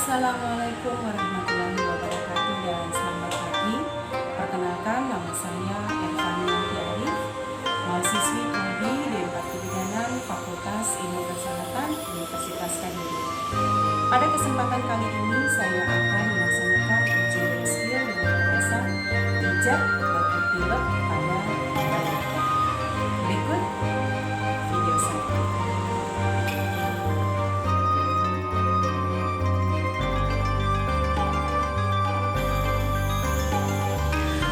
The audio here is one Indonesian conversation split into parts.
Assalamualaikum warahmatullahi wabarakatuh dan selamat pagi. Perkenalkan, nama saya Ervania Arif, mahasiswi prodi D4 Kebidanan Fakultas Ilmu Kesehatan Universitas Kediri. Pada kesempatan kali ini saya akan melaksanakan uji skill dengan bahasa pijat batuk pilek pada balita. Berikut video saya.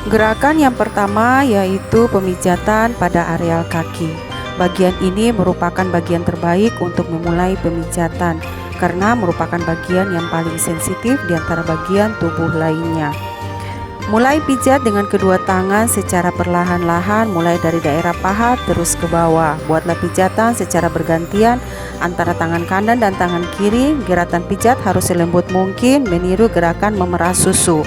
Gerakan yang pertama yaitu pemijatan pada areal kaki. Bagian ini merupakan bagian terbaik untuk memulai pemijatan karena merupakan bagian yang paling sensitif di antara bagian tubuh lainnya. Mulai pijat dengan kedua tangan secara perlahan-lahan mulai dari daerah paha terus ke bawah. Buatlah pijatan secara bergantian antara tangan kanan dan tangan kiri. Gerakan pijat harus selembut mungkin meniru gerakan memerah susu.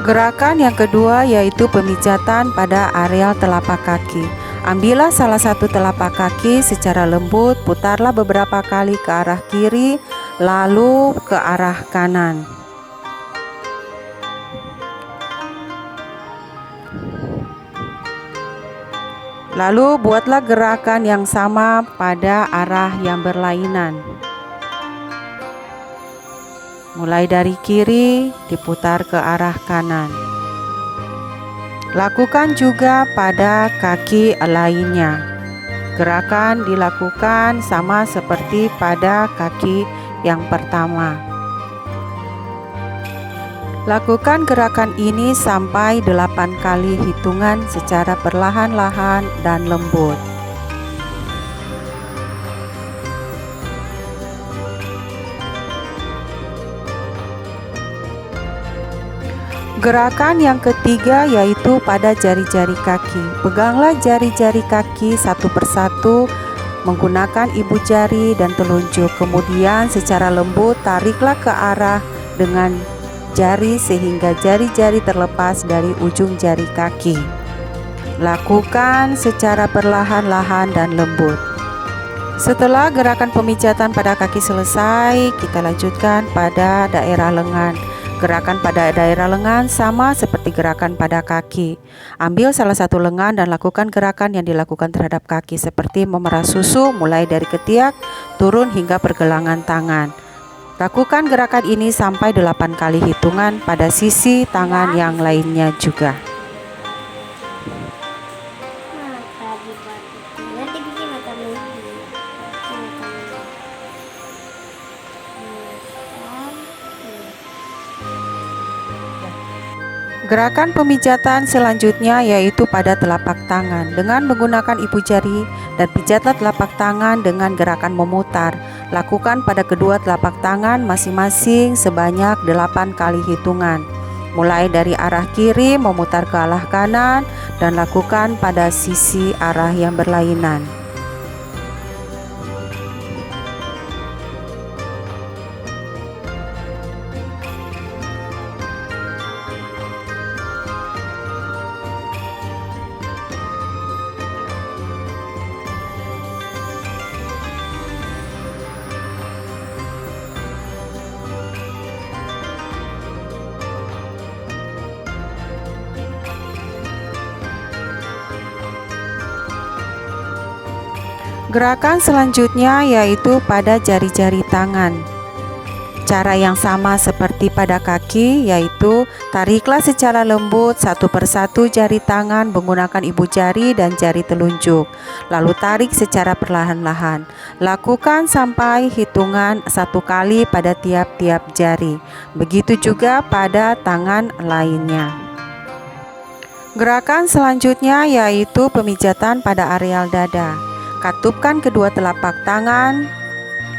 Gerakan yang kedua yaitu pemijatan pada areal telapak kaki. Ambillah salah satu telapak kaki secara lembut, putarlah beberapa kali ke arah kiri, lalu ke arah kanan. Lalu buatlah gerakan yang sama pada arah yang berlainan. Mulai dari kiri diputar ke arah kanan. Lakukan juga pada kaki lainnya. Gerakan dilakukan sama seperti pada kaki yang pertama. Lakukan gerakan ini sampai 8 kali hitungan secara perlahan-lahan dan lembut. Gerakan yang ketiga yaitu pada jari-jari kaki. Peganglah jari-jari kaki satu persatu menggunakan ibu jari dan telunjuk. Kemudian secara lembut tariklah ke arah dengan jari sehingga jari-jari terlepas dari ujung jari kaki. Lakukan secara perlahan-lahan dan lembut. Setelah gerakan pemijatan pada kaki selesai, kita lanjutkan pada daerah lengan. Gerakan pada daerah lengan sama seperti gerakan pada kaki. Ambil salah satu lengan dan lakukan gerakan yang dilakukan terhadap kaki seperti memerah susu mulai dari ketiak turun hingga pergelangan tangan. Lakukan gerakan ini sampai 8 kali hitungan pada sisi tangan yang lainnya juga. Gerakan pemijatan selanjutnya yaitu pada telapak tangan. Dengan menggunakan ibu jari dan pijatlah telapak tangan dengan gerakan memutar. Lakukan pada kedua telapak tangan masing-masing sebanyak 8 kali hitungan. Mulai dari arah kiri memutar ke arah kanan dan lakukan pada sisi arah yang berlainan. Gerakan selanjutnya yaitu pada jari-jari tangan. Cara yang sama seperti pada kaki yaitu tariklah secara lembut satu persatu jari tangan menggunakan ibu jari dan jari telunjuk. Lalu tarik secara perlahan-lahan. Lakukan sampai hitungan 1 kali pada tiap-tiap jari. Begitu juga pada tangan lainnya. Gerakan selanjutnya yaitu pemijatan pada areal dada. Katupkan kedua telapak tangan,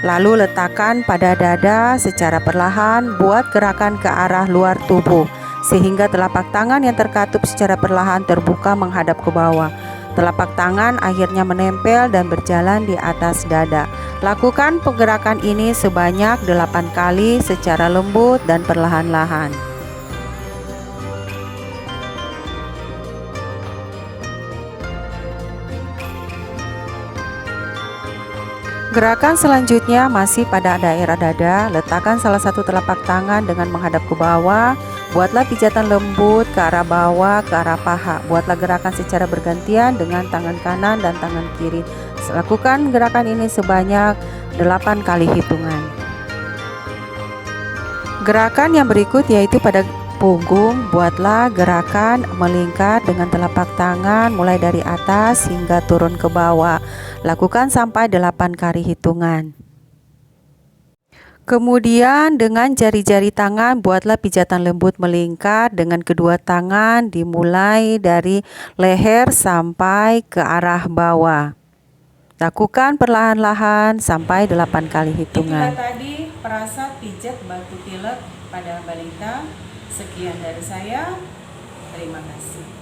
lalu letakkan pada dada secara perlahan. Buat gerakan ke arah luar tubuh, sehingga telapak tangan yang terkatup secara perlahan terbuka menghadap ke bawah. Telapak tangan akhirnya menempel dan berjalan di atas dada. Lakukan pergerakan ini sebanyak 8 kali secara lembut dan perlahan-lahan. Gerakan selanjutnya masih pada daerah dada. Letakkan salah satu telapak tangan dengan menghadap ke bawah. Buatlah pijatan lembut ke arah bawah, ke arah paha. Buatlah gerakan secara bergantian dengan tangan kanan dan tangan kiri. Lakukan gerakan ini sebanyak 8 kali hitungan. Gerakan yang berikut yaitu pada punggung. Buatlah gerakan melingkar dengan telapak tangan mulai dari atas hingga turun ke bawah. Lakukan sampai 8 kali hitungan. Kemudian dengan jari-jari tangan buatlah pijatan lembut melingkar dengan kedua tangan dimulai dari leher sampai ke arah bawah. Lakukan perlahan-lahan sampai 8 kali hitungan. Itulah tadi perasa pijat batu pilek pada balita. Sekian dari saya. Terima kasih.